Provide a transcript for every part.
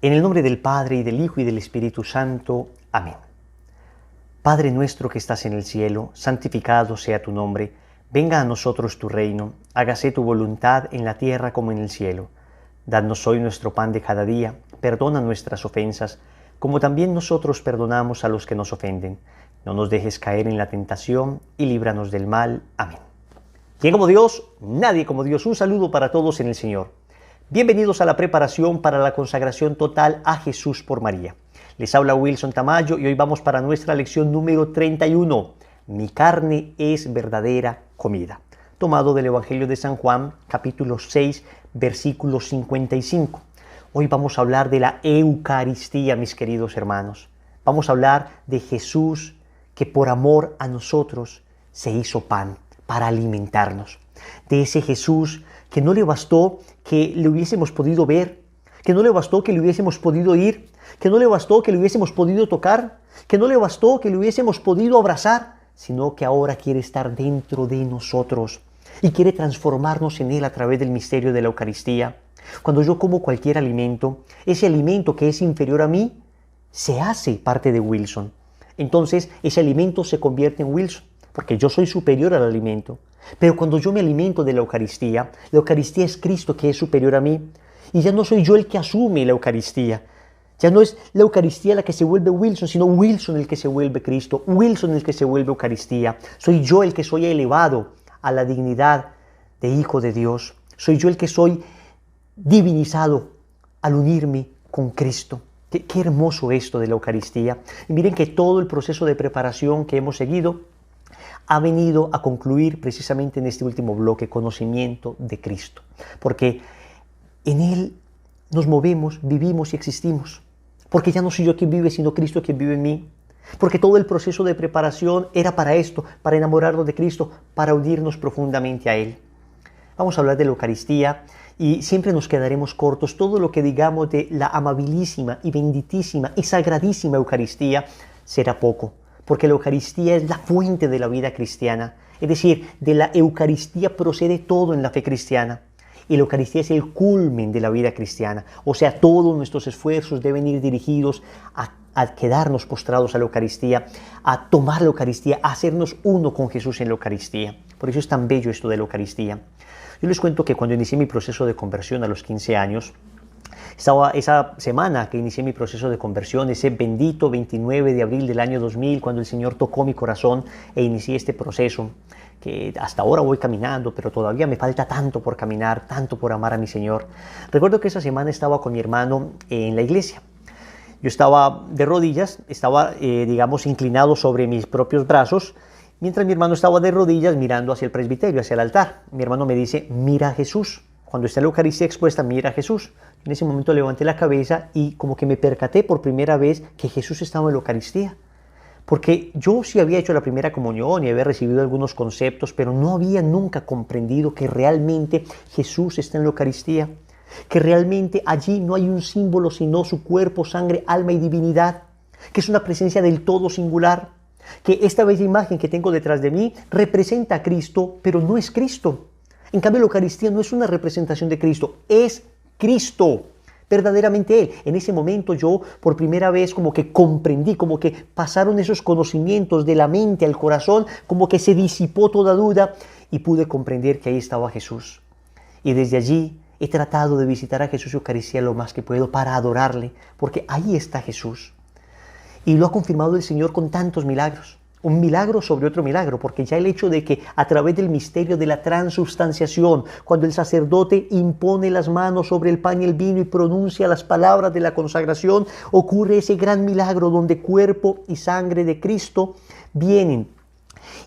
En el nombre del Padre, y del Hijo, y del Espíritu Santo. Amén. Padre nuestro que estás en el cielo, santificado sea tu nombre. Venga a nosotros tu reino. Hágase tu voluntad en la tierra como en el cielo. Danos hoy nuestro pan de cada día. Perdona nuestras ofensas, como también nosotros perdonamos a los que nos ofenden. No nos dejes caer en la tentación, y líbranos del mal. Amén. ¿Quién como Dios? Nadie como Dios. Un saludo para todos en el Señor. Bienvenidos a la preparación para la consagración total a Jesús por María. Les habla Wilson Tamayo y hoy vamos para nuestra lección número 31. Mi carne es verdadera comida. Tomado del Evangelio de San Juan, capítulo 6, versículo 55. Hoy vamos a hablar de la Eucaristía, mis queridos hermanos. Vamos a hablar de Jesús que por amor a nosotros se hizo pan para alimentarnos. De ese Jesús que no le bastó que le hubiésemos podido ver, que no le bastó que le hubiésemos podido ir, que no le bastó que le hubiésemos podido tocar, que no le bastó que le hubiésemos podido abrazar, sino que ahora quiere estar dentro de nosotros y quiere transformarnos en Él a través del misterio de la Eucaristía. Cuando yo como cualquier alimento, ese alimento que es inferior a mí, se hace parte de Wilson. Entonces ese alimento se convierte en Wilson, porque yo soy superior al alimento. Pero cuando yo me alimento de la Eucaristía es Cristo que es superior a mí. Y ya no soy yo el que asume la Eucaristía. Ya no es la Eucaristía la que se vuelve Wilson, sino Wilson el que se vuelve Cristo, Wilson el que se vuelve Eucaristía. Soy yo el que soy elevado a la dignidad de Hijo de Dios. Soy yo el que soy divinizado al unirme con Cristo. Qué hermoso esto de la Eucaristía. Y miren que todo el proceso de preparación que hemos seguido ha venido a concluir precisamente en este último bloque, conocimiento de Cristo. Porque en Él nos movemos, vivimos y existimos. Porque ya no soy yo quien vive, sino Cristo quien vive en mí. Porque todo el proceso de preparación era para esto, para enamorarnos de Cristo, para unirnos profundamente a Él. Vamos a hablar de la Eucaristía y siempre nos quedaremos cortos. Todo lo que digamos de la amabilísima y benditísima y sagradísima Eucaristía será poco. Porque la Eucaristía es la fuente de la vida cristiana. Es decir, de la Eucaristía procede todo en la fe cristiana. Y la Eucaristía es el culmen de la vida cristiana. O sea, todos nuestros esfuerzos deben ir dirigidos a quedarnos postrados a la Eucaristía, a tomar la Eucaristía, a hacernos uno con Jesús en la Eucaristía. Por eso es tan bello esto de la Eucaristía. Yo les cuento que cuando inicié mi proceso de conversión a los 15 años, estaba esa semana que inicié mi proceso de conversión, ese bendito 29 de abril del año 2000, cuando el Señor tocó mi corazón e inicié este proceso, que hasta ahora voy caminando, pero todavía me falta tanto por caminar, tanto por amar a mi Señor. Recuerdo que esa semana estaba con mi hermano en la iglesia. Yo estaba de rodillas, estaba, inclinado sobre mis propios brazos, mientras mi hermano estaba de rodillas mirando hacia el presbiterio, hacia el altar. Mi hermano me dice, mira a Jesús. Cuando está la Eucaristía expuesta, mira a Jesús. En ese momento levanté la cabeza y como que me percaté por primera vez que Jesús estaba en la Eucaristía. Porque yo sí había hecho la primera comunión y había recibido algunos conceptos, pero no había nunca comprendido que realmente Jesús está en la Eucaristía. Que realmente allí no hay un símbolo sino su cuerpo, sangre, alma y divinidad. Que es una presencia del todo singular. Que esta bella imagen que tengo detrás de mí representa a Cristo, pero no es Cristo. En cambio, la Eucaristía no es una representación de Cristo, es Cristo, verdaderamente Él. En ese momento yo por primera vez como que comprendí, como que pasaron esos conocimientos de la mente al corazón, como que se disipó toda duda y pude comprender que ahí estaba Jesús. Y desde allí he tratado de visitar a Jesús Eucaristía lo más que puedo para adorarle, porque ahí está Jesús. Y lo ha confirmado el Señor con tantos milagros. Un milagro sobre otro milagro, porque ya el hecho de que a través del misterio de la transubstanciación, cuando el sacerdote impone las manos sobre el pan y el vino y pronuncia las palabras de la consagración, ocurre ese gran milagro donde cuerpo y sangre de Cristo vienen.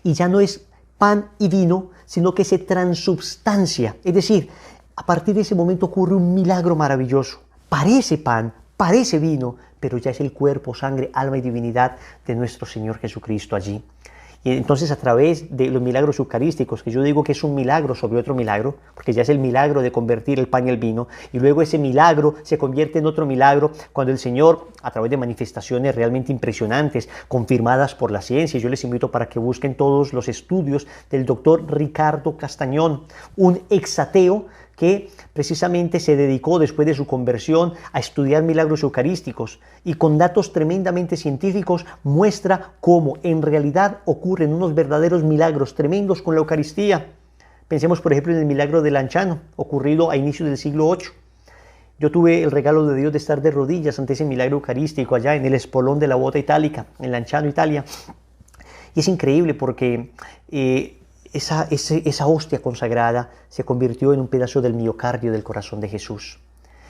Y ya no es pan y vino, sino que se transubstancia. Es decir, a partir de ese momento ocurre un milagro maravilloso. Parece pan, parece vino, pero ya es el cuerpo, sangre, alma y divinidad de nuestro Señor Jesucristo allí. Y entonces a través de los milagros eucarísticos, que yo digo que es un milagro sobre otro milagro, porque ya es el milagro de convertir el pan y el vino, y luego ese milagro se convierte en otro milagro cuando el Señor, a través de manifestaciones realmente impresionantes, confirmadas por la ciencia, yo les invito para que busquen todos los estudios del doctor Ricardo Castañón, un exateo que precisamente se dedicó después de su conversión a estudiar milagros eucarísticos y con datos tremendamente científicos muestra cómo en realidad ocurren unos verdaderos milagros tremendos con la Eucaristía. Pensemos por ejemplo en el milagro de Lanciano, ocurrido a inicios del siglo VIII. Yo tuve el regalo de Dios de estar de rodillas ante ese milagro eucarístico allá en el espolón de la Bota Itálica, en Lanciano, Italia. Y es increíble porque esa hostia consagrada se convirtió en un pedazo del miocardio del corazón de Jesús.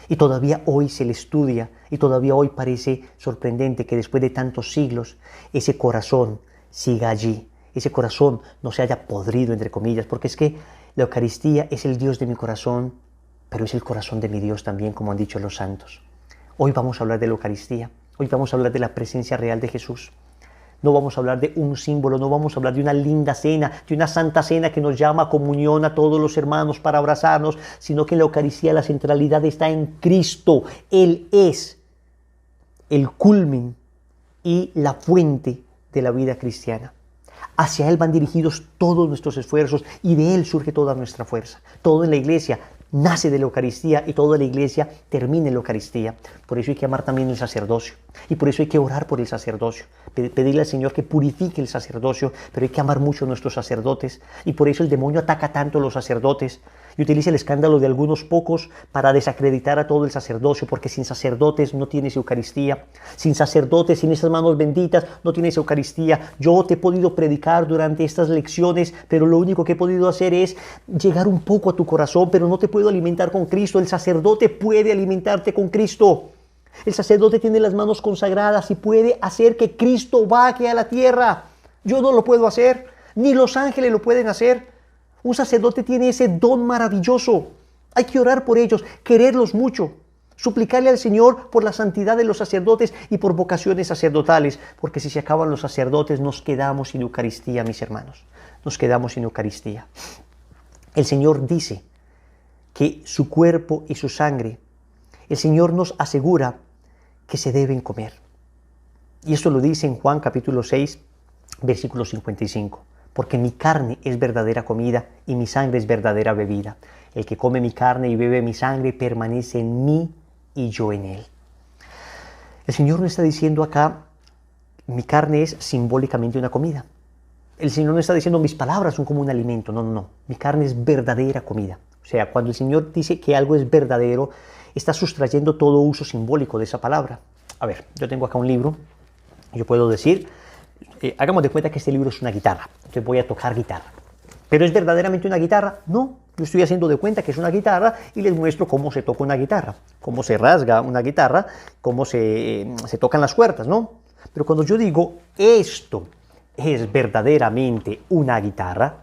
Y todavía hoy se le estudia y todavía hoy parece sorprendente que después de tantos siglos ese corazón siga allí, ese corazón no se haya podrido, entre comillas, porque es que la Eucaristía es el Dios de mi corazón, pero es el corazón de mi Dios también, como han dicho los santos. Hoy vamos a hablar de la Eucaristía, hoy vamos a hablar de la presencia real de Jesús. No vamos a hablar de un símbolo, no vamos a hablar de una linda cena, de una santa cena que nos llama a comunión a todos los hermanos para abrazarnos, sino que en la Eucaristía la centralidad está en Cristo. Él es el culmen y la fuente de la vida cristiana. Hacia Él van dirigidos todos nuestros esfuerzos y de Él surge toda nuestra fuerza. Todo en la Iglesia nace de la Eucaristía y toda la Iglesia termina en la Eucaristía. Por eso hay que amar también el sacerdocio y por eso hay que orar por el sacerdocio. Pedirle al Señor que purifique el sacerdocio, pero hay que amar mucho a nuestros sacerdotes y por eso el demonio ataca tanto a los sacerdotes y utiliza el escándalo de algunos pocos para desacreditar a todo el sacerdocio, porque sin sacerdotes no tienes Eucaristía, sin sacerdotes, sin esas manos benditas no tienes Eucaristía. Yo te he podido predicar durante estas lecciones, pero lo único que he podido hacer es llegar un poco a tu corazón, pero no te puedo alimentar con Cristo. El sacerdote puede alimentarte con Cristo. El sacerdote tiene las manos consagradas y puede hacer que Cristo baje a la tierra. Yo no lo puedo hacer, ni los ángeles lo pueden hacer. Un sacerdote tiene ese don maravilloso. Hay que orar por ellos, quererlos mucho, suplicarle al Señor por la santidad de los sacerdotes y por vocaciones sacerdotales, porque si se acaban los sacerdotes nos quedamos sin Eucaristía, mis hermanos. Nos quedamos sin Eucaristía. El Señor dice que su cuerpo y su sangre, el Señor nos asegura que se deben comer. Y esto lo dice en Juan capítulo 6, versículo 55. Porque mi carne es verdadera comida y mi sangre es verdadera bebida. El que come mi carne y bebe mi sangre permanece en mí y yo en él. El Señor no está diciendo acá, mi carne es simbólicamente una comida. El Señor no está diciendo, mis palabras son como un alimento. No, no, no. Mi carne es verdadera comida. O sea, cuando el Señor dice que algo es verdadero, está sustrayendo todo uso simbólico de esa palabra. A ver, yo tengo acá un libro. Yo puedo decir, hagamos de cuenta que este libro es una guitarra. Entonces voy a tocar guitarra. ¿Pero es verdaderamente una guitarra? No. Yo estoy haciendo de cuenta que es una guitarra y les muestro cómo se toca una guitarra, cómo se rasga una guitarra, cómo se tocan las cuerdas, ¿no? Pero cuando yo digo esto es verdaderamente una guitarra,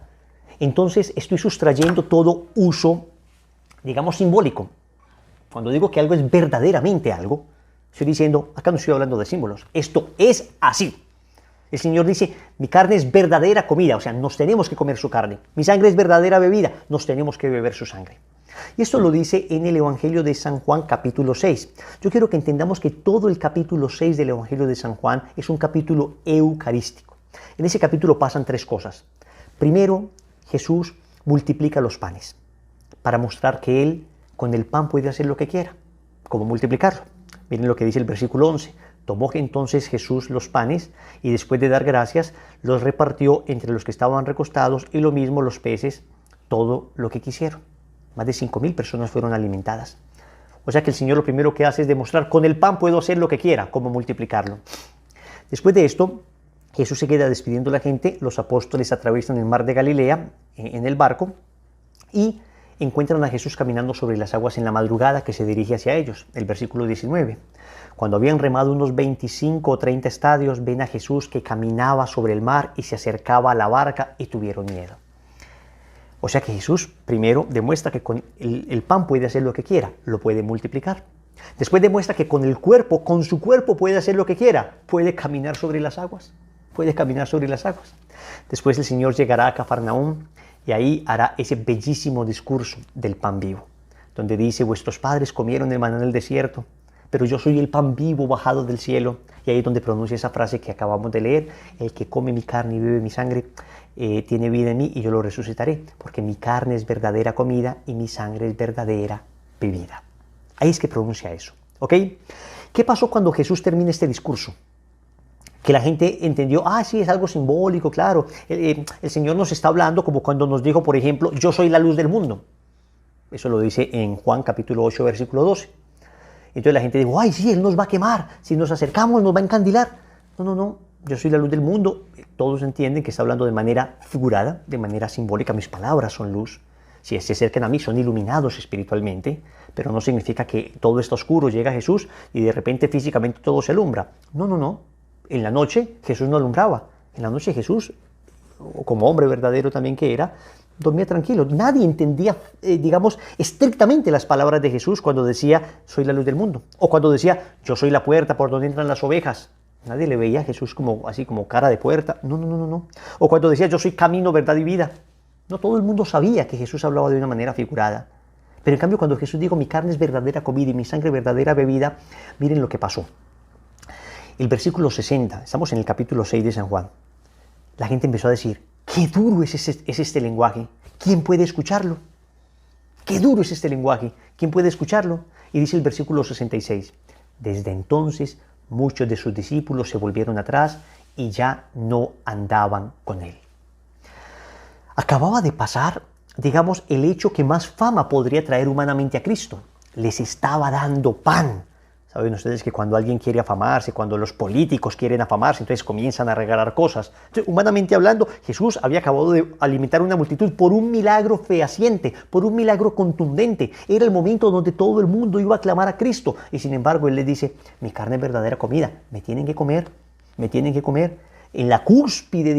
entonces estoy sustrayendo todo uso, digamos, simbólico. Cuando digo que algo es verdaderamente algo, estoy diciendo, acá no estoy hablando de símbolos, esto es así. El Señor dice, mi carne es verdadera comida, o sea, nos tenemos que comer su carne. Mi sangre es verdadera bebida, nos tenemos que beber su sangre. Y esto lo dice en el Evangelio de San Juan, capítulo 6. Yo quiero que entendamos que todo el capítulo 6 del Evangelio de San Juan es un capítulo eucarístico. En ese capítulo pasan tres cosas. Primero, Jesús multiplica los panes para mostrar que Él con el pan puede hacer lo que quiera. ¿Cómo multiplicarlo? Miren lo que dice el versículo 11. Tomó entonces Jesús los panes y después de dar gracias los repartió entre los que estaban recostados y lo mismo los peces, todo lo que quisieron. Más de 5,000 personas fueron alimentadas. O sea que el Señor lo primero que hace es demostrar, con el pan puedo hacer lo que quiera, cómo multiplicarlo. Después de esto, Jesús se queda despidiendo a la gente, los apóstoles atraviesan el mar de Galilea en el barco y encuentran a Jesús caminando sobre las aguas en la madrugada que se dirige hacia ellos, el versículo 19. Cuando habían remado unos 25 o 30 estadios, ven a Jesús que caminaba sobre el mar y se acercaba a la barca y tuvieron miedo. O sea que Jesús primero demuestra que con el pan puede hacer lo que quiera, lo puede multiplicar. Después demuestra que con el cuerpo, con su cuerpo puede hacer lo que quiera, puede caminar sobre las aguas, puede caminar sobre las aguas. Después el Señor llegará a Cafarnaúm y ahí hará ese bellísimo discurso del pan vivo, donde dice, vuestros padres comieron el maná en el desierto, pero yo soy el pan vivo bajado del cielo. Y ahí es donde pronuncia esa frase que acabamos de leer: el que come mi carne y bebe mi sangre tiene vida en mí y yo lo resucitaré, porque mi carne es verdadera comida y mi sangre es verdadera bebida. Ahí es que pronuncia eso, ¿ok? ¿Qué pasó cuando Jesús termina este discurso? Que la gente entendió, sí, es algo simbólico, claro. El Señor nos está hablando como cuando nos dijo, por ejemplo, yo soy la luz del mundo. Eso lo dice en Juan capítulo 8, versículo 12. Entonces la gente dijo, sí, Él nos va a quemar, si nos acercamos nos va a encandilar. No, yo soy la luz del mundo. Todos entienden que está hablando de manera figurada, de manera simbólica. Mis palabras son luz. Si se acercan a mí son iluminados espiritualmente, pero no significa que todo está oscuro, llega Jesús y de repente físicamente todo se alumbra. No. En la noche Jesús no alumbraba. En la noche Jesús, como hombre verdadero también que era, dormía tranquilo. Nadie entendía, estrictamente las palabras de Jesús cuando decía, soy la luz del mundo. O cuando decía, yo soy la puerta por donde entran las ovejas. Nadie le veía a Jesús así como cara de puerta. No. O cuando decía, yo soy camino, verdad y vida. No todo el mundo sabía que Jesús hablaba de una manera figurada. Pero en cambio, cuando Jesús dijo, mi carne es verdadera comida y mi sangre verdadera bebida, miren lo que pasó. El versículo 60, estamos en el capítulo 6 de San Juan. La gente empezó a decir, qué duro es este lenguaje. ¿Quién puede escucharlo? Qué duro es este lenguaje. ¿Quién puede escucharlo? Y dice el versículo 66, desde entonces muchos de sus discípulos se volvieron atrás y ya no andaban con él. Acababa de pasar, el hecho que más fama podría traer humanamente a Cristo. Les estaba dando pan. Saben ustedes que cuando alguien quiere afamarse, cuando los políticos quieren afamarse, entonces comienzan a regalar cosas. Entonces, humanamente hablando, Jesús había acabado de alimentar a una multitud por un milagro fehaciente, por un milagro contundente. Era el momento donde todo el mundo iba a clamar a Cristo. Y sin embargo, Él les dice, mi carne es verdadera comida, me tienen que comer. En la cúspide,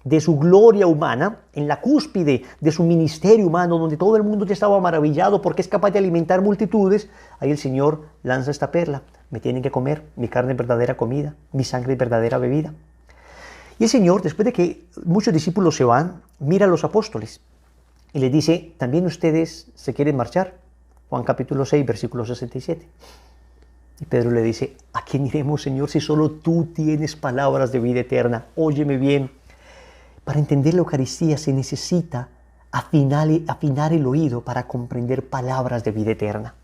de su gloria humana, en la cúspide de su ministerio humano, donde todo el mundo ya estaba maravillado porque es capaz de alimentar multitudes, ahí el Señor lanza esta perla: me tienen que comer, mi carne es verdadera comida, mi sangre es verdadera bebida. Y el Señor, después de que muchos discípulos se van, mira a los apóstoles y les dice, ¿también ustedes se quieren marchar? Juan capítulo 6, versículo 67. Y Pedro le dice, ¿a quién iremos, Señor, si solo tú tienes palabras de vida eterna? Óyeme bien, para entender la Eucaristía se necesita afinar el oído para comprender palabras de vida eterna.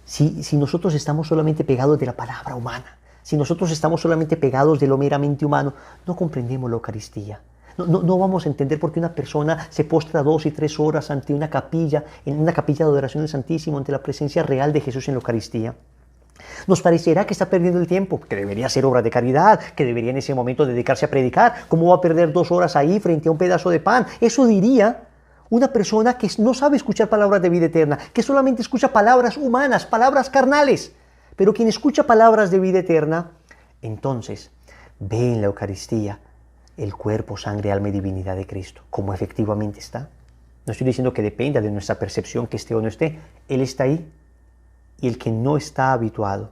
Si nosotros estamos solamente pegados de la palabra humana, si nosotros estamos solamente pegados de lo meramente humano, no comprendemos la Eucaristía. No vamos a entender por qué una persona se postra 2 y 3 horas ante una capilla, en una capilla de adoración del Santísimo, ante la presencia real de Jesús en la Eucaristía. Nos parecerá que está perdiendo el tiempo, que debería hacer obras de caridad, que debería en ese momento dedicarse a predicar. ¿Cómo va a perder 2 horas ahí frente a un pedazo de pan? Eso diría una persona que no sabe escuchar palabras de vida eterna, que solamente escucha palabras humanas, palabras carnales. Pero quien escucha palabras de vida eterna, entonces ve en la Eucaristía el cuerpo, sangre, alma y divinidad de Cristo, como efectivamente está. No estoy diciendo que dependa de nuestra percepción que esté o no esté. Él está ahí. Y el que no está habituado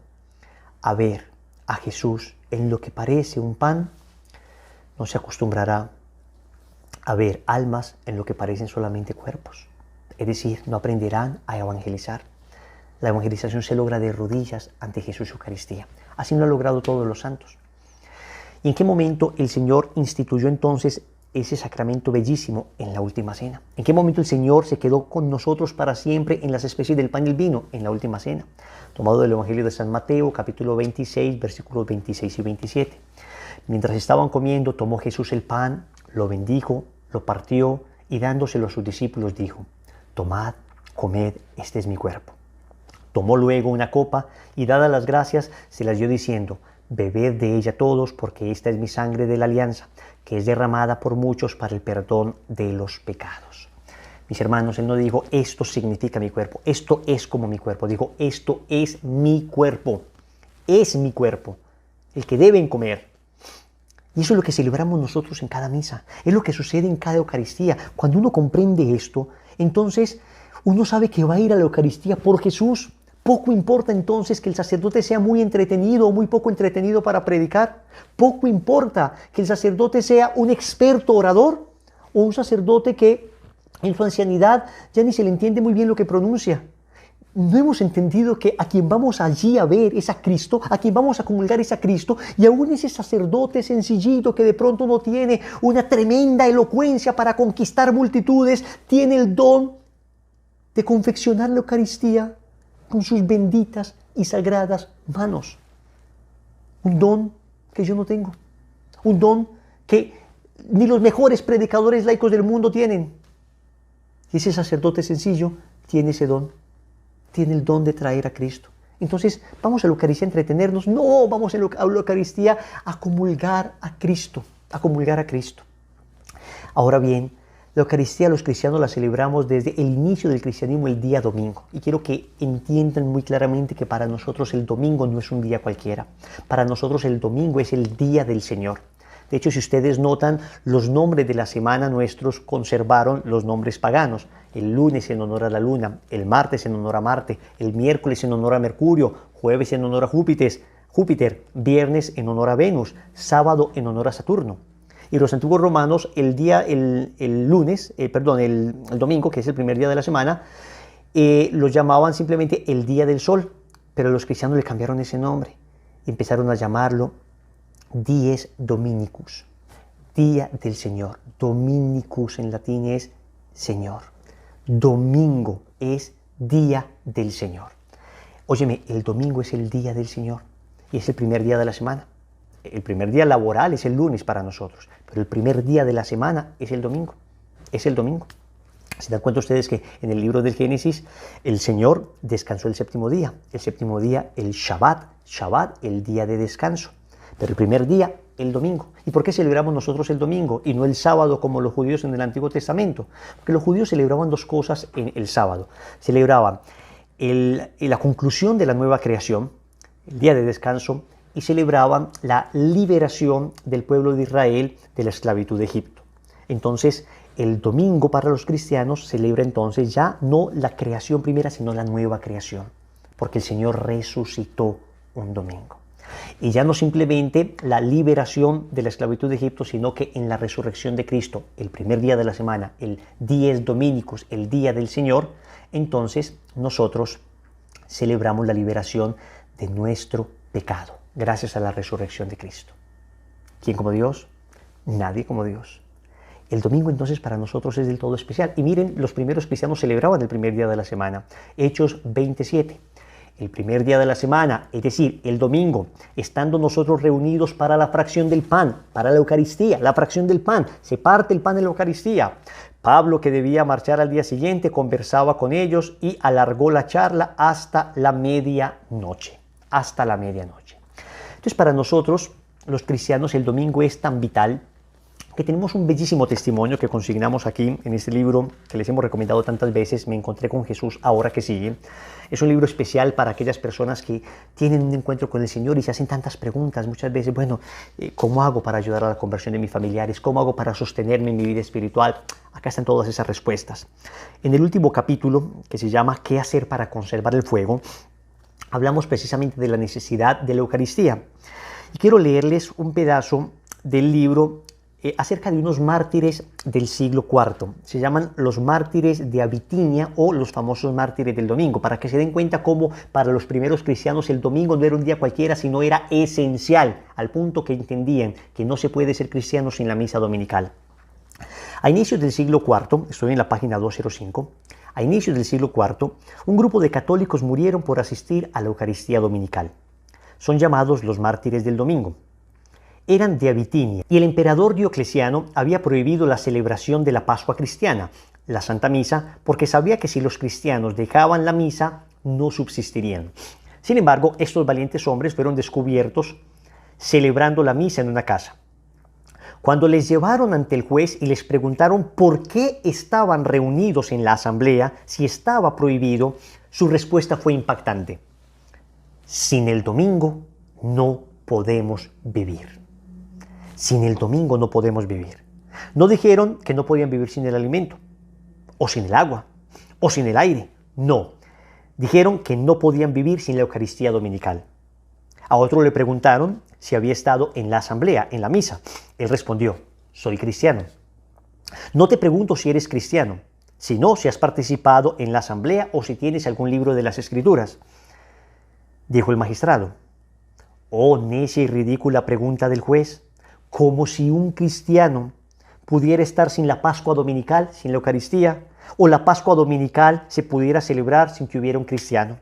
a ver a Jesús en lo que parece un pan, no se acostumbrará a ver almas en lo que parecen solamente cuerpos. Es decir, no aprenderán a evangelizar. La evangelización se logra de rodillas ante Jesús y Eucaristía. Así lo han logrado todos los santos. ¿Y en qué momento el Señor instituyó entonces ese sacramento bellísimo? En la última cena. ¿En qué momento el Señor se quedó con nosotros para siempre en las especies del pan y el vino? En la última cena. Tomado del Evangelio de San Mateo, capítulo 26, versículos 26 y 27. Mientras estaban comiendo, tomó Jesús el pan, lo bendijo, lo partió y dándoselo a sus discípulos dijo, tomad, comed, este es mi cuerpo. Tomó luego una copa y dadas las gracias se las dio diciendo, bebed de ella todos porque esta es mi sangre de la alianza, que es derramada por muchos para el perdón de los pecados. Mis hermanos, Él no dijo, esto significa mi cuerpo, esto es como mi cuerpo. Dijo, esto es mi cuerpo, el que deben comer. Y eso es lo que celebramos nosotros en cada misa, es lo que sucede en cada Eucaristía. Cuando uno comprende esto, entonces uno sabe que va a ir a la Eucaristía por Jesús. Poco importa entonces que el sacerdote sea muy entretenido o muy poco entretenido para predicar. Poco importa que el sacerdote sea un experto orador o un sacerdote que en su ancianidad ya ni se le entiende muy bien lo que pronuncia. no hemos entendido que a quien vamos allí a ver es a Cristo, a quien vamos a comulgar es a Cristo, y aún ese sacerdote sencillito que de pronto no tiene una tremenda elocuencia para conquistar multitudes, tiene el don de confeccionar la Eucaristía con sus benditas y sagradas manos. Un don que yo no tengo, un don que ni los mejores predicadores laicos del mundo tienen. Y ese sacerdote sencillo tiene ese don, tiene el don de traer a Cristo. Entonces, ¿vamos a la Eucaristía a entretenernos? No, vamos a la Eucaristía a comulgar a Cristo, a comulgar a Cristo. Ahora bien, la Eucaristía los cristianos la celebramos desde el inicio del cristianismo, el día domingo. Y quiero que entiendan muy claramente que para nosotros el domingo no es un día cualquiera. Para nosotros el domingo es el día del Señor. De hecho, si ustedes notan, los nombres de la semana nuestros conservaron los nombres paganos. El lunes en honor a la luna, el martes en honor a Marte, el miércoles en honor a Mercurio, jueves en honor a Júpiter, viernes en honor a Venus, sábado en honor a Saturno. Y los antiguos romanos, el domingo, que es el primer día de la semana, los llamaban simplemente el día del sol, pero los cristianos le cambiaron ese nombre y empezaron a llamarlo Dies Dominicus, día del Señor. Dominicus en latín es Señor. Domingo es día del Señor. Óyeme, el domingo es el día del Señor y es el primer día de la semana. El primer día laboral es el lunes para nosotros, pero el primer día de la semana es el domingo. Es el domingo. ¿Se dan cuenta ustedes que en el libro del Génesis el Señor descansó el séptimo día? El séptimo día, el Shabbat, el día de descanso. Pero el primer día, el domingo. ¿Y por qué celebramos nosotros el domingo y no el sábado como los judíos en el Antiguo Testamento? Porque los judíos celebraban dos cosas en el sábado. Celebraban la conclusión de la nueva creación, el día de descanso, y celebraban la liberación del pueblo de Israel de la esclavitud de Egipto. Entonces, el domingo para los cristianos celebra entonces ya no la creación primera, sino la nueva creación, porque el Señor resucitó un domingo. Y ya no simplemente la liberación de la esclavitud de Egipto, sino que en la resurrección de Cristo, el primer día de la semana, el Dies Dominicus, el día del Señor, entonces nosotros celebramos la liberación de nuestro pecado, gracias a la resurrección de Cristo. ¿Quién como Dios? Nadie como Dios. El domingo entonces para nosotros es del todo especial. Y miren, los primeros cristianos celebraban el primer día de la semana. Hechos 27. El primer día de la semana, es decir, el domingo, estando nosotros reunidos para la fracción del pan, para la Eucaristía, la fracción del pan, se parte el pan en la Eucaristía. Pablo, que debía marchar al día siguiente, conversaba con ellos y alargó la charla hasta la medianoche. Hasta la medianoche. Entonces, para nosotros, los cristianos, el domingo es tan vital que tenemos un bellísimo testimonio que consignamos aquí en este libro que les hemos recomendado tantas veces, Me encontré con Jesús, ahora que sigue. Es un libro especial para aquellas personas que tienen un encuentro con el Señor y se hacen tantas preguntas muchas veces. Bueno, ¿cómo hago para ayudar a la conversión de mis familiares? ¿Cómo hago para sostenerme en mi vida espiritual? Acá están todas esas respuestas. En el último capítulo, que se llama ¿Qué hacer para conservar el fuego?, hablamos precisamente de la necesidad de la Eucaristía. Y quiero leerles un pedazo del libro acerca de unos mártires del siglo IV. Se llaman los mártires de Abitinia o los famosos mártires del domingo, para que se den cuenta cómo para los primeros cristianos el domingo no era un día cualquiera, sino era esencial, al punto que entendían que no se puede ser cristiano sin la misa dominical. A inicios del siglo IV, estoy en la página 205, a inicios del siglo IV, un grupo de católicos murieron por asistir a la Eucaristía dominical. Son llamados los mártires del domingo. Eran de Abitinia y el emperador Diocleciano había prohibido la celebración de la Pascua cristiana, la Santa Misa, porque sabía que si los cristianos dejaban la misa, no subsistirían. Sin embargo, estos valientes hombres fueron descubiertos celebrando la misa en una casa. Cuando les llevaron ante el juez y les preguntaron por qué estaban reunidos en la asamblea, si estaba prohibido, su respuesta fue impactante. Sin el domingo no podemos vivir. Sin el domingo no podemos vivir. No dijeron que no podían vivir sin el alimento, o sin el agua, o sin el aire. No. Dijeron que no podían vivir sin la Eucaristía dominical. A otro le preguntaron si había estado en la asamblea, en la misa. Él respondió, soy cristiano. No te pregunto si eres cristiano, si no, si has participado en la asamblea o si tienes algún libro de las Escrituras. Dijo el magistrado. Oh, necia y ridícula pregunta del juez, como si un cristiano pudiera estar sin la Pascua Dominical, sin la Eucaristía, o la Pascua Dominical se pudiera celebrar sin que hubiera un cristiano.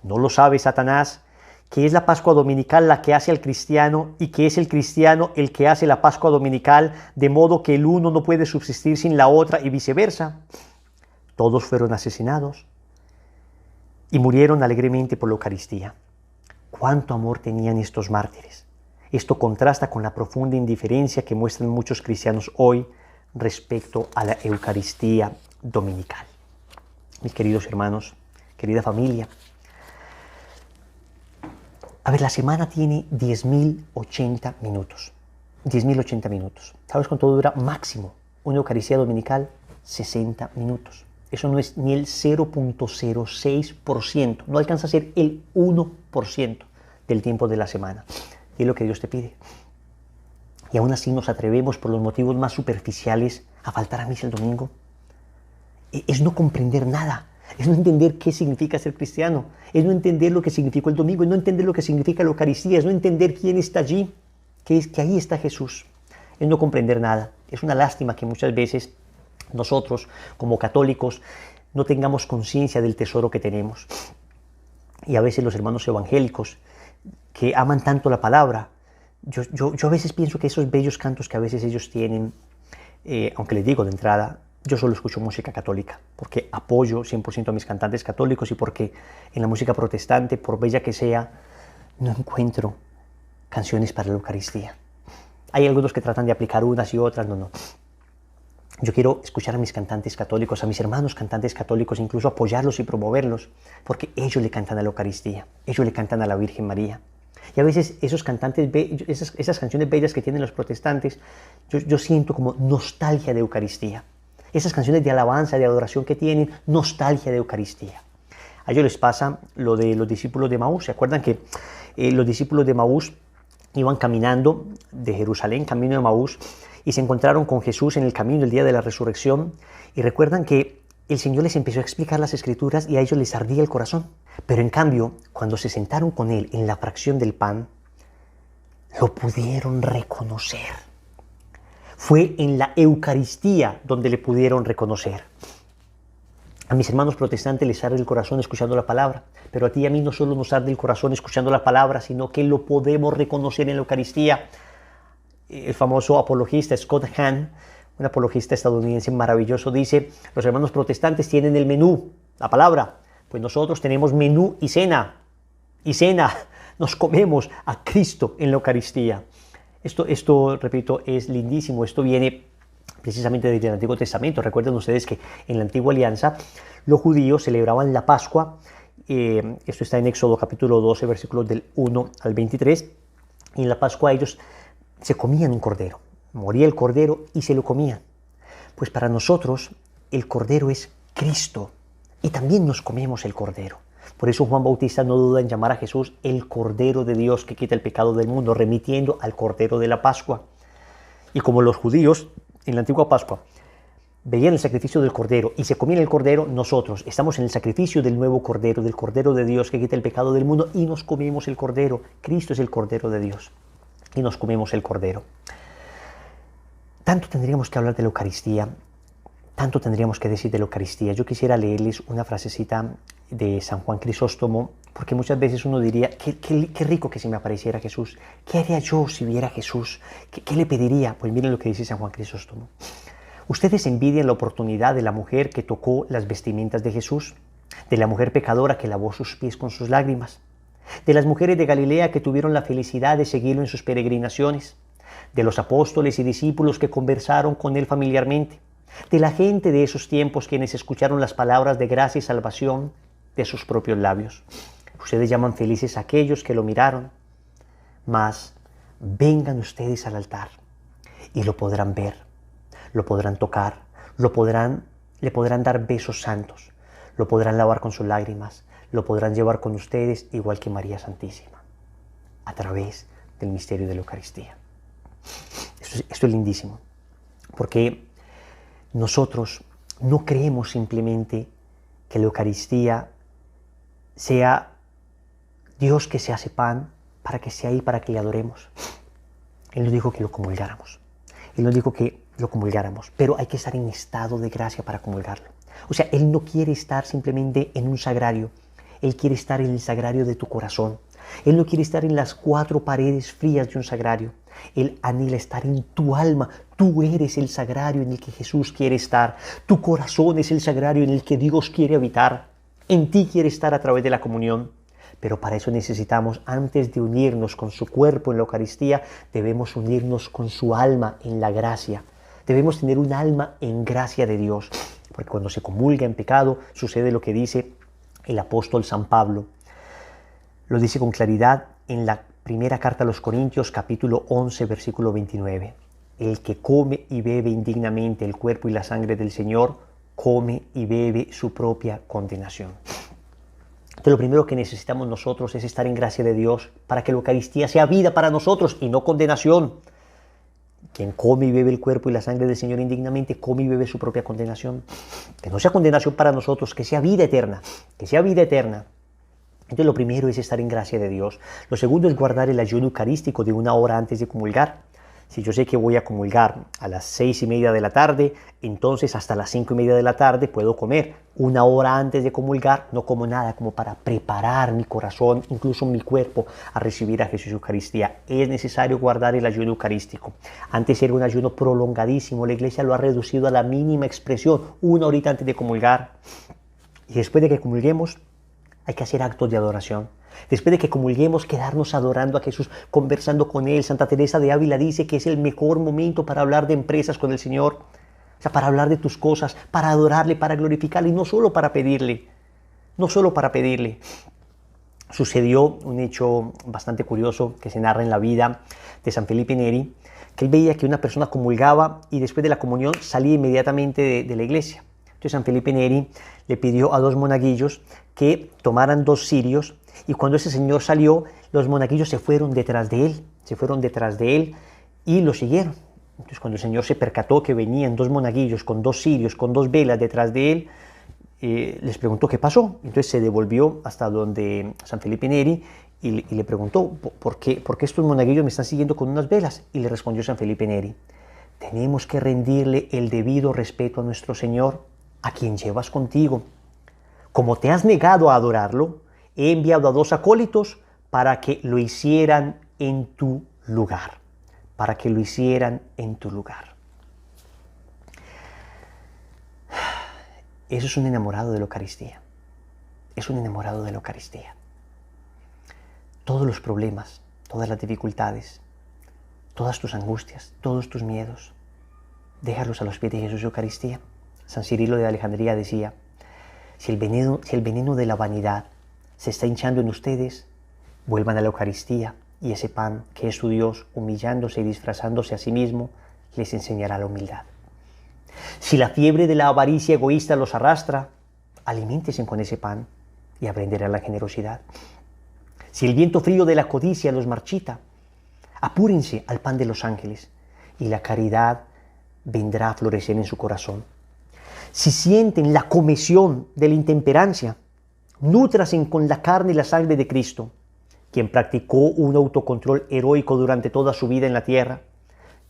¿No lo sabe Satanás, que es la Pascua Dominical la que hace al cristiano y que es el cristiano el que hace la Pascua Dominical, de modo que el uno no puede subsistir sin la otra y viceversa? Todos fueron asesinados y murieron alegremente por la Eucaristía. ¿Cuánto amor tenían estos mártires? Esto contrasta con la profunda indiferencia que muestran muchos cristianos hoy respecto a la Eucaristía dominical. Mis queridos hermanos, querida familia, a ver, la semana tiene 10.080 minutos. 10.080 minutos. ¿Sabes cuánto dura máximo una Eucaristía dominical? 60 minutos. Eso no es ni el 0.06%. No alcanza a ser el 1% del tiempo de la semana. Y es lo que Dios te pide. Y aún así nos atrevemos por los motivos más superficiales a faltar a misa el domingo. Es no comprender nada. Es no entender qué significa ser cristiano. Es no entender lo que significó el domingo. Es no entender lo que significa la Eucaristía. Es no entender quién está allí. Que ahí está Jesús. Es no comprender nada. Es una lástima que muchas veces nosotros, como católicos, no tengamos conciencia del tesoro que tenemos. Y a veces los hermanos evangélicos, que aman tanto la palabra, yo a veces pienso que esos bellos cantos que a veces ellos tienen, aunque les digo de entrada, yo solo escucho música católica, porque apoyo 100% a mis cantantes católicos y porque en la música protestante, por bella que sea, no encuentro canciones para la Eucaristía. Hay algunos que tratan de aplicar unas y otras, no. Yo quiero escuchar a mis cantantes católicos, a mis hermanos cantantes católicos, incluso apoyarlos y promoverlos, porque ellos le cantan a la Eucaristía, ellos le cantan a la Virgen María. Y a veces esos cantantes, esas canciones bellas que tienen los protestantes, yo siento como nostalgia de Eucaristía. Esas canciones de alabanza, de adoración que tienen, nostalgia de Eucaristía. A ellos les pasa lo de los discípulos de Maús. ¿Se acuerdan que los discípulos de Maús iban caminando de Jerusalén, camino de Maús, y se encontraron con Jesús en el camino el día de la resurrección? Y recuerdan que el Señor les empezó a explicar las Escrituras y a ellos les ardía el corazón. Pero en cambio, cuando se sentaron con Él en la fracción del pan, lo pudieron reconocer. Fue en la Eucaristía donde le pudieron reconocer. A mis hermanos protestantes les arde el corazón escuchando la palabra, pero a ti y a mí no solo nos arde el corazón escuchando la palabra, sino que lo podemos reconocer en la Eucaristía. El famoso apologista Scott Hahn, un apologista estadounidense maravilloso, dice: los hermanos protestantes tienen el menú, la palabra, pues nosotros tenemos menú y cena. Y cena, nos comemos a Cristo en la Eucaristía. Esto, repito, es lindísimo. Esto viene precisamente desde el Antiguo Testamento. Recuerden ustedes que en la Antigua Alianza los judíos celebraban la Pascua. Esto está en Éxodo capítulo 12, versículos del 1 al 23. Y en la Pascua ellos se comían un cordero. Moría el cordero y se lo comían. Pues para nosotros el cordero es Cristo. Y también nos comemos el cordero. Por eso Juan Bautista no duda en llamar a Jesús el Cordero de Dios que quita el pecado del mundo, remitiendo al Cordero de la Pascua. Y como los judíos en la antigua Pascua veían el sacrificio del Cordero y se comían el Cordero, nosotros estamos en el sacrificio del nuevo Cordero, del Cordero de Dios que quita el pecado del mundo, y nos comemos el Cordero. Cristo es el Cordero de Dios y nos comemos el Cordero. Tanto tendríamos que hablar de la Eucaristía, tanto tendríamos que decir de la Eucaristía. Yo quisiera leerles una frasecita de San Juan Crisóstomo, porque muchas veces uno diría: qué rico que se me apareciera Jesús. ¿Qué haría yo si viera a Jesús? ¿Qué le pediría? Pues miren lo que dice San Juan Crisóstomo. Ustedes envidian la oportunidad de la mujer que tocó las vestimentas de Jesús, de la mujer pecadora que lavó sus pies con sus lágrimas, de las mujeres de Galilea que tuvieron la felicidad de seguirlo en sus peregrinaciones, de los apóstoles y discípulos que conversaron con él familiarmente, de la gente de esos tiempos quienes escucharon las palabras de gracia y salvación de sus propios labios. Ustedes llaman felices a aquellos que lo miraron, mas vengan ustedes al altar y lo podrán ver, lo podrán tocar, le podrán dar besos santos, lo podrán lavar con sus lágrimas, lo podrán llevar con ustedes igual que María Santísima, a través del misterio de la Eucaristía. Esto es lindísimo, porque nosotros no creemos simplemente que la Eucaristía sea Dios que se hace pan para que sea ahí, para que le adoremos. Él nos dijo que lo comulgáramos. Él nos dijo que lo comulgáramos, pero hay que estar en estado de gracia para comulgarlo. O sea, Él no quiere estar simplemente en un sagrario. Él quiere estar en el sagrario de tu corazón. Él no quiere estar en las cuatro paredes frías de un sagrario. Él anhela estar en tu alma. Tú eres el sagrario en el que Jesús quiere estar. Tu corazón es el sagrario en el que Dios quiere habitar. En ti quiere estar a través de la comunión. Pero para eso necesitamos, antes de unirnos con su cuerpo en la Eucaristía, debemos unirnos con su alma en la gracia. Debemos tener un alma en gracia de Dios. Porque cuando se comulga en pecado, sucede lo que dice el apóstol San Pablo. Lo dice con claridad en la primera carta a los Corintios, capítulo 11, versículo 29. El que come y bebe indignamente el cuerpo y la sangre del Señor, come y bebe su propia condenación. Entonces, lo primero que necesitamos nosotros es estar en gracia de Dios para que la Eucaristía sea vida para nosotros y no condenación. Quien come y bebe el cuerpo y la sangre del Señor indignamente, come y bebe su propia condenación. Que no sea condenación para nosotros, que sea vida eterna, que sea vida eterna. Entonces, lo primero es estar en gracia de Dios. Lo segundo es guardar el ayuno eucarístico de 1 hora antes de comulgar. Si yo sé que voy a comulgar a las 6:30 de la tarde, entonces hasta las 5:30 de la tarde puedo comer. 1 hora antes de comulgar no como nada, como para preparar mi corazón, incluso mi cuerpo, a recibir a Jesús Eucaristía. Es necesario guardar el ayuno eucarístico. Antes era un ayuno prolongadísimo, la Iglesia lo ha reducido a la mínima expresión, 1 horita antes de comulgar. Y después de que comulguemos, hay que hacer actos de adoración. Después de que comulguemos, quedarnos adorando a Jesús, conversando con Él. Santa Teresa de Ávila dice que es el mejor momento para hablar de empresas con el Señor. O sea, para hablar de tus cosas, para adorarle, para glorificarle, y no solo para pedirle. No solo para pedirle. Sucedió un hecho bastante curioso que se narra en la vida de San Felipe Neri, que él veía que una persona comulgaba y después de la comunión salía inmediatamente de la iglesia. Entonces San Felipe Neri le pidió a 2 monaguillos que tomaran 2 cirios, y cuando ese señor salió, los monaguillos se fueron detrás de él y lo siguieron. Entonces cuando el Señor se percató que venían 2 monaguillos con 2 cirios, con 2 velas detrás de él, les preguntó qué pasó. Entonces se devolvió hasta donde San Felipe Neri y le preguntó, ¿por qué estos monaguillos me están siguiendo con unas velas? Y le respondió San Felipe Neri, tenemos que rendirle el debido respeto a nuestro Señor, a quien llevas contigo. Como te has negado a adorarlo, he enviado a 2 acólitos para que lo hicieran en tu lugar. Para que lo hicieran en tu lugar. Eso es un enamorado de la Eucaristía. Es un enamorado de la Eucaristía. Todos los problemas, todas las dificultades, todas tus angustias, todos tus miedos, déjalos a los pies de Jesús Eucaristía. San Cirilo de Alejandría decía, si el veneno de la vanidad se está hinchando en ustedes, vuelvan a la Eucaristía y ese pan que es su Dios, humillándose y disfrazándose a sí mismo, les enseñará la humildad. Si la fiebre de la avaricia egoísta los arrastra, aliméntense con ese pan y aprenderán la generosidad. Si el viento frío de la codicia los marchita, apúrense al pan de los ángeles y la caridad vendrá a florecer en su corazón. Si sienten la comezón de la intemperancia, nútrasen con la carne y la sangre de Cristo, quien practicó un autocontrol heroico durante toda su vida en la tierra,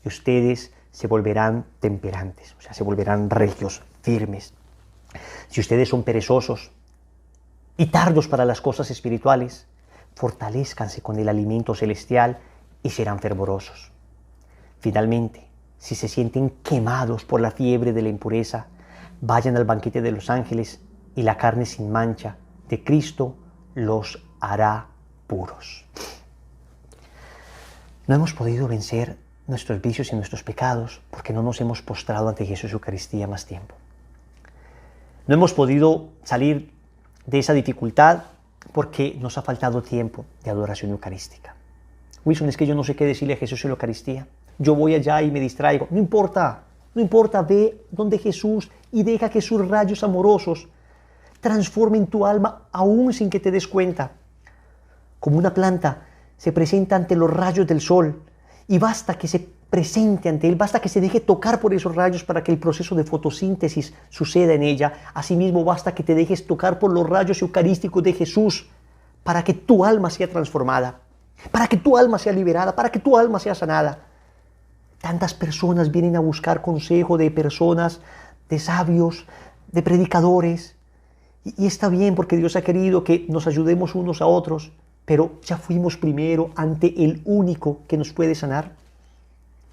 y ustedes se volverán temperantes, o sea, se volverán regios, firmes. Si ustedes son perezosos y tardos para las cosas espirituales, fortalezcanse con el alimento celestial y serán fervorosos. Finalmente, si se sienten quemados por la fiebre de la impureza, vayan al banquete de los ángeles y la carne sin mancha de Cristo los hará puros. No hemos podido vencer nuestros vicios y nuestros pecados porque no nos hemos postrado ante Jesús Eucaristía más tiempo. No hemos podido salir de esa dificultad porque nos ha faltado tiempo de adoración eucarística. Wilson, es que yo no sé qué decirle a Jesús en la Eucaristía. Yo voy allá y me distraigo. No importa, ve donde Jesús y deja que sus rayos amorosos transformen tu alma aún sin que te des cuenta. Como una planta se presenta ante los rayos del sol y basta que se presente ante Él, basta que se deje tocar por esos rayos para que el proceso de fotosíntesis suceda en ella. Asimismo, basta que te dejes tocar por los rayos eucarísticos de Jesús para que tu alma sea transformada, para que tu alma sea liberada, para que tu alma sea sanada. Tantas personas vienen a buscar consejo de personas, de sabios, de predicadores. Y está bien porque Dios ha querido que nos ayudemos unos a otros, pero ya fuimos primero ante el único que nos puede sanar.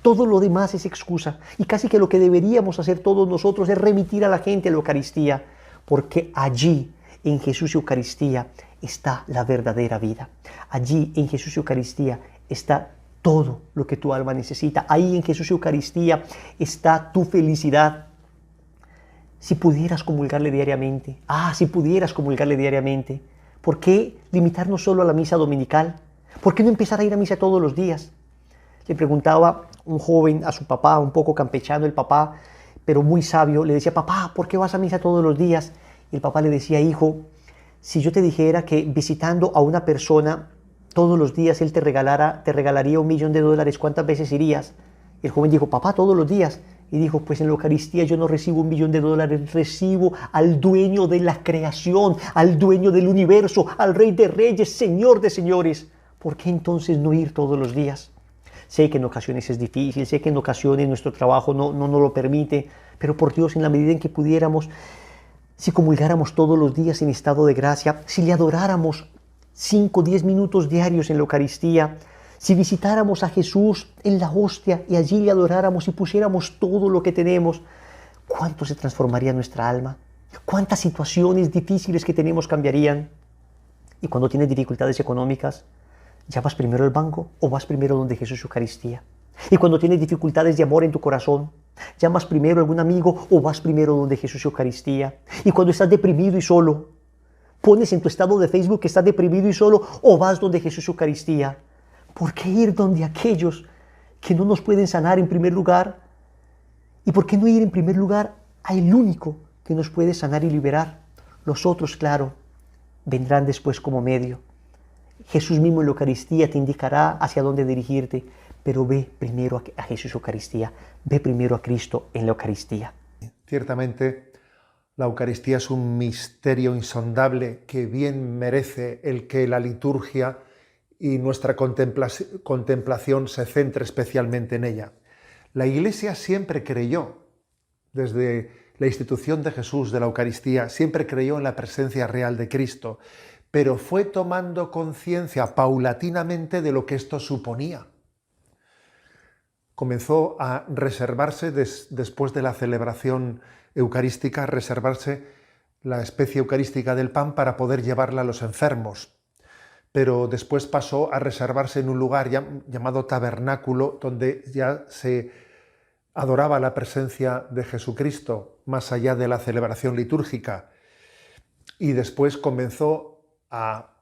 Todo lo demás es excusa y casi que lo que deberíamos hacer todos nosotros es remitir a la gente a la Eucaristía, porque allí, en Jesús y Eucaristía, está la verdadera vida. Allí, en Jesús y Eucaristía, está todo lo que tu alma necesita. Ahí, en Jesús y Eucaristía, está tu felicidad. Si pudieras comulgarle diariamente, si pudieras comulgarle diariamente, ¿por qué limitarnos solo a la misa dominical? ¿Por qué no empezar a ir a misa todos los días? Le preguntaba un joven a su papá, un poco campechano el papá, pero muy sabio, le decía: papá, ¿por qué vas a misa todos los días? Y el papá le decía: hijo, si yo te dijera que visitando a una persona todos los días él te regalaría $1.000.000, ¿cuántas veces irías? Y el joven dijo: papá, todos los días. Y dijo: pues en la Eucaristía yo no recibo $1.000.000, recibo al dueño de la creación, al dueño del universo, al Rey de Reyes, Señor de Señores. ¿Por qué entonces no ir todos los días? Sé que en ocasiones es difícil, sé que en ocasiones nuestro trabajo no nos lo permite, pero por Dios, en la medida en que pudiéramos, si comulgáramos todos los días en estado de gracia, si le adoráramos 5 o 10 minutos diarios en la Eucaristía, si visitáramos a Jesús en la hostia y allí le adoráramos y pusiéramos todo lo que tenemos, ¿cuánto se transformaría nuestra alma? ¿Cuántas situaciones difíciles que tenemos cambiarían? Y cuando tienes dificultades económicas, ¿ya vas primero al banco o vas primero donde Jesús y Eucaristía? Y cuando tienes dificultades de amor en tu corazón, ¿llamas primero a algún amigo o vas primero donde Jesús y Eucaristía? Y cuando estás deprimido y solo, ¿pones en tu estado de Facebook que estás deprimido y solo o vas donde Jesús y Eucaristía? ¿Por qué ir donde aquellos que no nos pueden sanar en primer lugar? ¿Y por qué no ir en primer lugar al único que nos puede sanar y liberar? Los otros, claro, vendrán después como medio. Jesús mismo en la Eucaristía te indicará hacia dónde dirigirte, pero ve primero a Jesús Eucaristía, ve primero a Cristo en la Eucaristía. Ciertamente, la Eucaristía es un misterio insondable que bien merece el que la liturgia y nuestra contemplación se centre especialmente en ella. La Iglesia siempre creyó, desde la institución de Jesús, de la Eucaristía, siempre creyó en la presencia real de Cristo, pero fue tomando conciencia paulatinamente de lo que esto suponía. Comenzó a reservarse, después de la celebración eucarística, a reservarse la especie eucarística del pan para poder llevarla a los enfermos. Pero después pasó a reservarse en un lugar llamado tabernáculo, donde ya se adoraba la presencia de Jesucristo, más allá de la celebración litúrgica. Y después comenzó a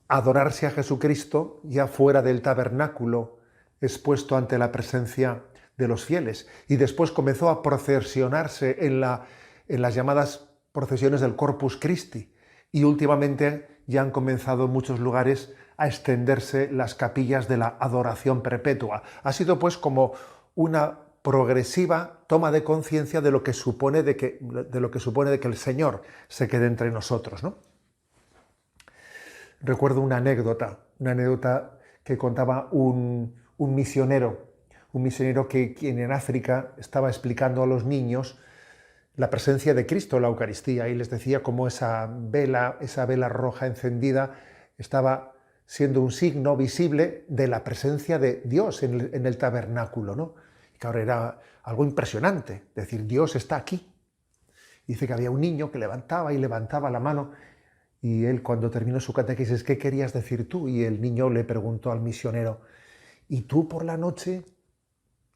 adorarse a Jesucristo ya fuera del tabernáculo, expuesto ante la presencia de los fieles. Y después comenzó a procesionarse en las llamadas procesiones del Corpus Christi. Y últimamente ya han comenzado en muchos lugares a extenderse las capillas de la adoración perpetua. Ha sido pues como una progresiva toma de conciencia de lo que supone de que el Señor se quede entre nosotros, ¿no? Recuerdo una anécdota que contaba un misionero que en África estaba explicando a los niños la presencia de Cristo en la Eucaristía y les decía cómo esa vela roja encendida estaba siendo un signo visible de la presencia de Dios en el tabernáculo, ¿no? Y que ahora era algo impresionante, decir, Dios está aquí. Y dice que había un niño que levantaba la mano y él, cuando terminó su catequesis, ¿qué querías decir tú? Y el niño le preguntó al misionero, ¿y tú por la noche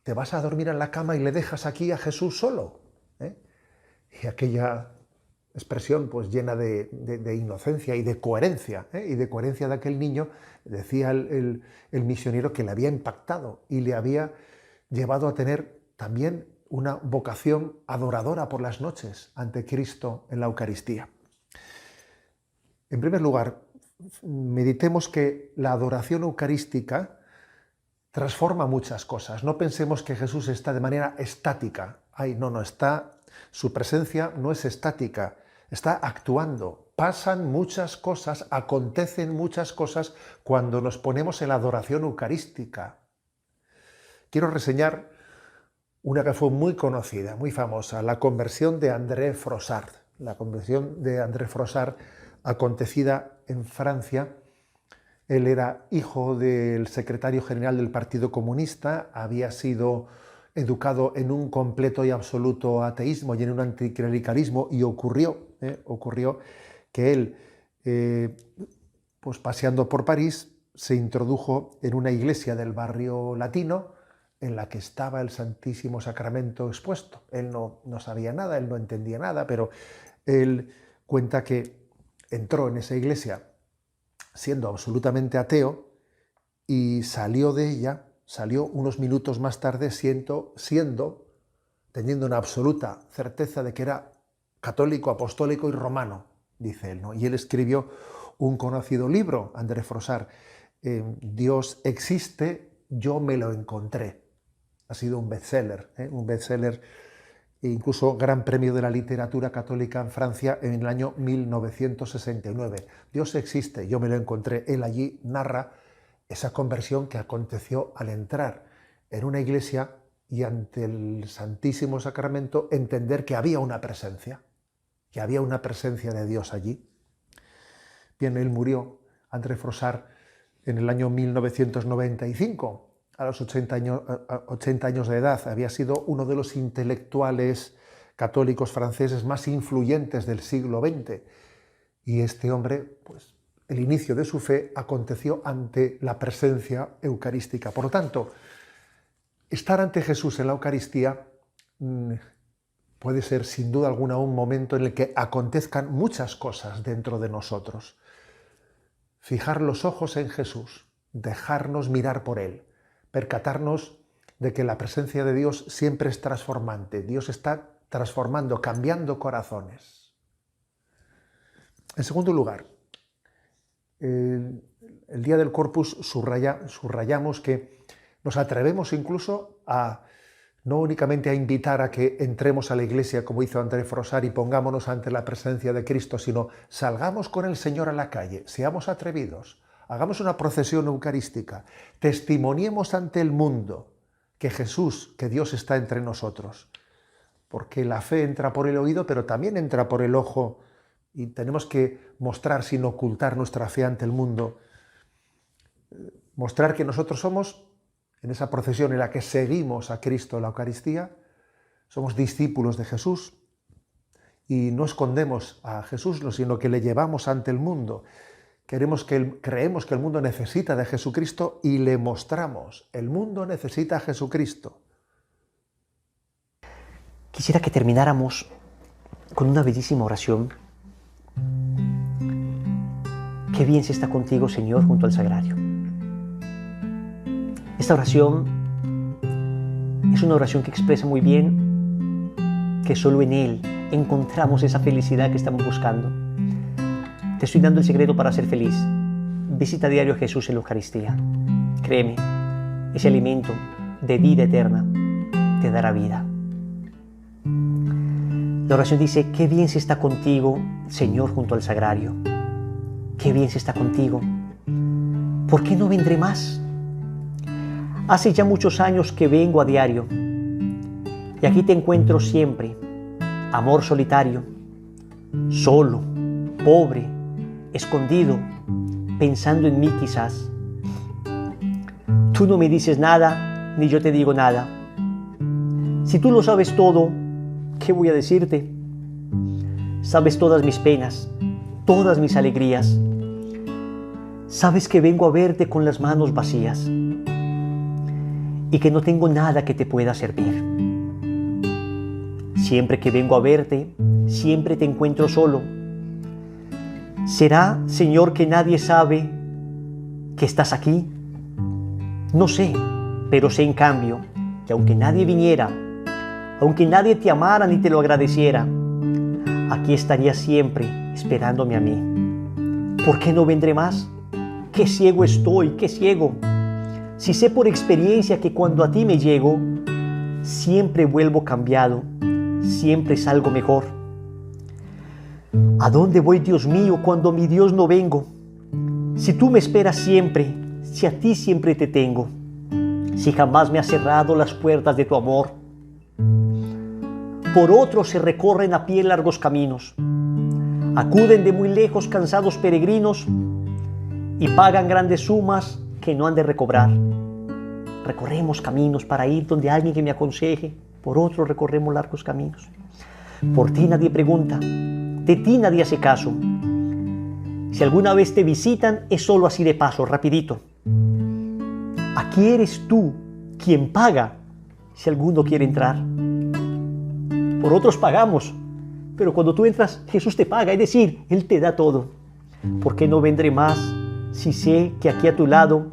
te vas a dormir en la cama y le dejas aquí a Jesús solo? Y aquella expresión pues llena de inocencia y de coherencia, de aquel niño, decía el misionero que le había impactado y le había llevado a tener también una vocación adoradora por las noches ante Cristo en la Eucaristía. En primer lugar, meditemos que la adoración eucarística transforma muchas cosas. No pensemos que Jesús está de manera estática. Ay, no, su presencia no es estática, está actuando. Pasan muchas cosas, acontecen muchas cosas cuando nos ponemos en la adoración eucarística. Quiero reseñar una que fue muy conocida, muy famosa, la conversión de André Frossard. La conversión de André Frossard, acontecida en Francia. Él era hijo del secretario general del Partido Comunista, había sido educado en un completo y absoluto ateísmo y en un anticlericalismo, y ocurrió que él, pues paseando por París, se introdujo en una iglesia del barrio latino en la que estaba el Santísimo Sacramento expuesto. Él no sabía nada, él no entendía nada, pero él cuenta que entró en esa iglesia siendo absolutamente ateo y salió de ella, salió unos minutos más tarde teniendo una absoluta certeza de que era católico, apostólico y romano, dice él, ¿no? Y él escribió un conocido libro, André Frossard, Dios existe, yo me lo encontré. Ha sido un bestseller, e incluso Gran Premio de la Literatura Católica en Francia en el año 1969. Dios existe, yo me lo encontré. Él allí narra esa conversión que aconteció al entrar en una iglesia y ante el Santísimo Sacramento entender que había una presencia de Dios allí. Bien, él murió, André Frossard, en el año 1995. A los 80 años de edad, había sido uno de los intelectuales católicos franceses más influyentes del siglo XX. Y este hombre, pues, el inicio de su fe aconteció ante la presencia eucarística. Por lo tanto, estar ante Jesús en la Eucaristía puede ser sin duda alguna un momento en el que acontezcan muchas cosas dentro de nosotros. Fijar los ojos en Jesús, dejarnos mirar por Él, percatarnos de que la presencia de Dios siempre es transformante. Dios está transformando, cambiando corazones. En segundo lugar, el día del Corpus subrayamos que nos atrevemos incluso a no únicamente a invitar a que entremos a la iglesia como hizo André Frossard y pongámonos ante la presencia de Cristo, sino salgamos con el Señor a la calle, seamos atrevidos. Hagamos una procesión eucarística, testimoniemos ante el mundo que Jesús, que Dios está entre nosotros, porque la fe entra por el oído, pero también entra por el ojo, y tenemos que mostrar sin ocultar nuestra fe ante el mundo, mostrar que nosotros somos, en esa procesión en la que seguimos a Cristo en la Eucaristía, somos discípulos de Jesús y no escondemos a Jesús, sino que le llevamos ante el mundo. Creemos que el mundo necesita de Jesucristo y le mostramos. El mundo necesita a Jesucristo. Quisiera que termináramos con una bellísima oración. Qué bien se está contigo, Señor, junto al sagrario. Esta oración es una oración que expresa muy bien que solo en Él encontramos esa felicidad que estamos buscando. Te estoy dando el secreto para ser feliz. Visita a diario a Jesús en la Eucaristía. Créeme, ese alimento de vida eterna te dará vida. La oración dice, qué bien se está contigo, Señor, junto al sagrario. Qué bien se está contigo. ¿Por qué no vendré más? Hace ya muchos años que vengo a diario y aquí te encuentro siempre, amor solitario, solo, pobre, escondido, pensando en mí quizás. Tú no me dices nada, ni yo te digo nada. Si tú lo sabes todo, ¿qué voy a decirte? Sabes todas mis penas, todas mis alegrías. Sabes que vengo a verte con las manos vacías y que no tengo nada que te pueda servir. Siempre que vengo a verte, siempre te encuentro solo. ¿Será, Señor, que nadie sabe que estás aquí? No sé, pero sé en cambio que aunque nadie viniera, aunque nadie te amara ni te lo agradeciera, aquí estaría siempre esperándome a mí. ¿Por qué no vendré más? ¡Qué ciego estoy, qué ciego! si sé por experiencia que cuando a ti me llego, siempre vuelvo cambiado, siempre salgo mejor. ¿A dónde voy, Dios mío, cuando mi Dios no vengo? Si tú me esperas siempre, si a ti siempre te tengo, si jamás me has cerrado las puertas de tu amor. Por otros se recorren a pie largos caminos, acuden de muy lejos cansados peregrinos y pagan grandes sumas que no han de recobrar. Recorremos caminos para ir donde alguien que me aconseje, por otros recorremos largos caminos. Por ti nadie pregunta, de ti nadie hace caso. Si alguna vez te visitan, es solo así de paso, rapidito. Aquí eres tú quien paga si alguno quiere entrar. Por otros pagamos, pero cuando tú entras, Jesús te paga, es decir, Él te da todo. ¿Por qué no vendré más si sé que aquí a tu lado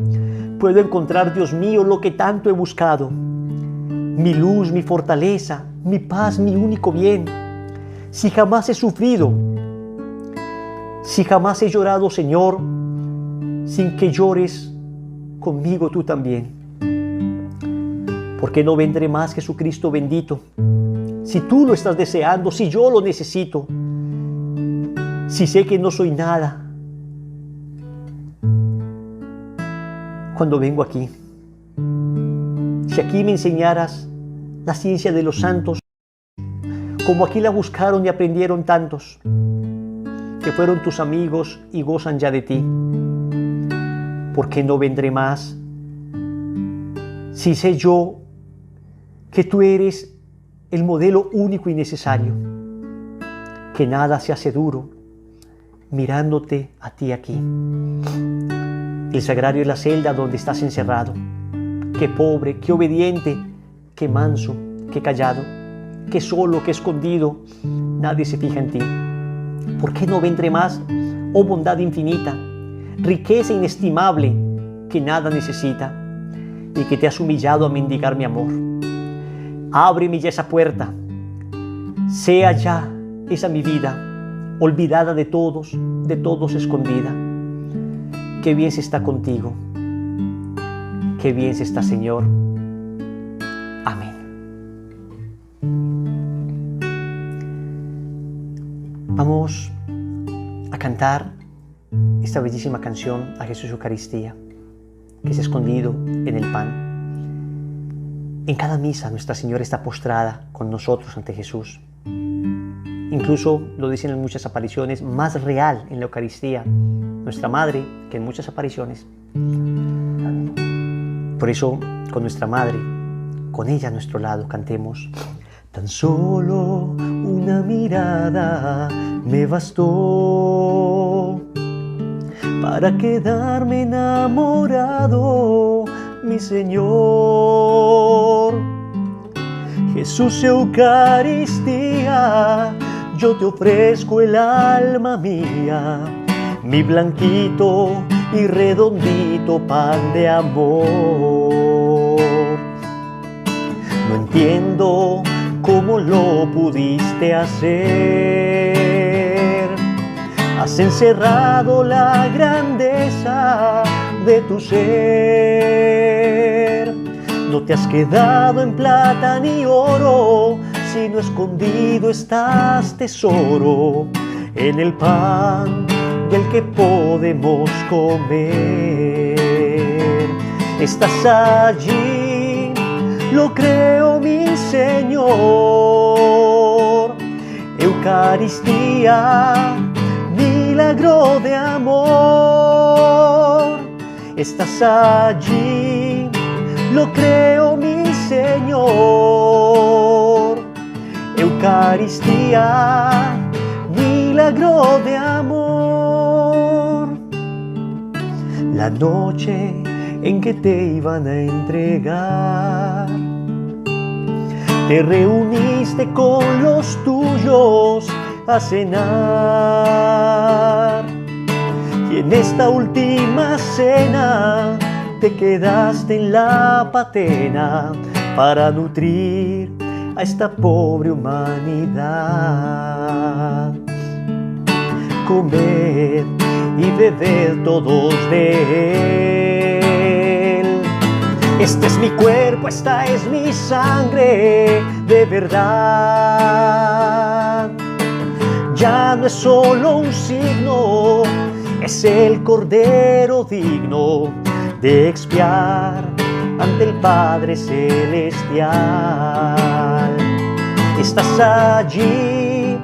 puedo encontrar, Dios mío, lo que tanto he buscado? Mi luz, mi fortaleza, mi paz, mi único bien. Si jamás he sufrido, si jamás he llorado, Señor, sin que llores conmigo tú también. ¿Por qué no vendré más, Jesucristo bendito? Si tú lo estás deseando, si yo lo necesito, si sé que no soy nada, cuando vengo aquí, si aquí me enseñaras la ciencia de los santos, como aquí la buscaron y aprendieron tantos, que fueron tus amigos y gozan ya de ti, ¿por qué no vendré más? Si sé yo que tú eres el modelo único y necesario, que nada se hace duro, mirándote a ti aquí. El sagrario es la celda donde estás encerrado. Qué pobre, qué obediente, qué manso, qué callado, qué solo, qué escondido, nadie se fija en ti. ¿Por qué no vendré más, oh bondad infinita, riqueza inestimable, que nada necesita y que te has humillado a mendigar mi amor? Ábreme ya esa puerta, sea ya esa mi vida, olvidada de todos escondida. Qué bien se está contigo, qué bien se está, Señor. Amén. Vamos a cantar esta bellísima canción a Jesús Eucaristía, que es escondido en el pan. En cada misa Nuestra Señora está postrada con nosotros ante Jesús. Incluso, lo dicen en muchas apariciones, más real en la Eucaristía nuestra Madre que en muchas apariciones. Por eso, con nuestra Madre, con ella a nuestro lado, cantemos: tan solo una mirada me bastó para quedarme enamorado, mi Señor. Jesús, Eucaristía, yo te ofrezco el alma mía, mi blanquito y redondito pan de amor. No entiendo cómo lo pudiste hacer. Has encerrado la grandeza de tu ser. No te has quedado en plata ni oro, sino escondido estás, tesoro, en el pan del que podemos comer. Estás allí, lo creo, mi Señor. Eucaristía, milagro de amor. Estás allí, lo creo, mi Señor. Eucaristía, milagro de amor. La noche en que te iban a entregar, te reuniste con los tuyos a cenar, y en esta última cena te quedaste en la patena para nutrir a esta pobre humanidad. Comed y beber todos de él, Este es mi cuerpo, esta es mi sangre, de verdad. Ya no es solo un signo, es el Cordero digno de expiar ante el Padre Celestial. Estás allí,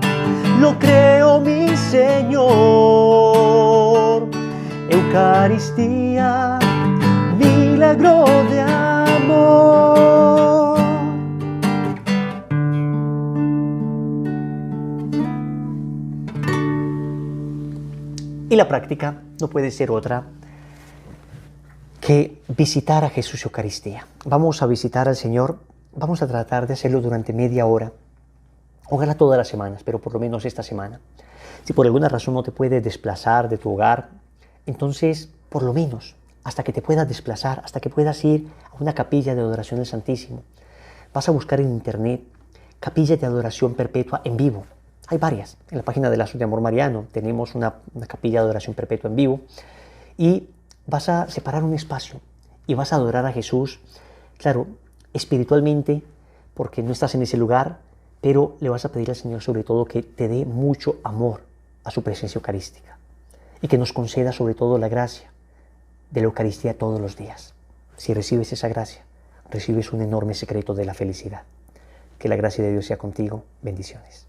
lo creo, mi Señor. Eucaristía, milagro de amor. Y la práctica no puede ser otra que visitar a Jesús Eucaristía. Vamos a visitar al Señor, vamos a tratar de hacerlo durante media hora. Ojalá todas las semanas, pero por lo menos esta semana. Si por alguna razón no te puedes desplazar de tu hogar, entonces por lo menos hasta que te puedas desplazar, hasta que puedas ir a una capilla de adoración al Santísimo. Vas a buscar en internet capillas de adoración perpetua en vivo. Hay varias. En la página de Lazos de Amor Mariano tenemos una capilla de adoración perpetua en vivo y vas a separar un espacio y vas a adorar a Jesús, claro, espiritualmente, porque no estás en ese lugar, pero le vas a pedir al Señor sobre todo que te dé mucho amor a su presencia eucarística y que nos conceda sobre todo la gracia de la Eucaristía todos los días. Si recibes esa gracia, recibes un enorme secreto de la felicidad. Que la gracia de Dios sea contigo. Bendiciones.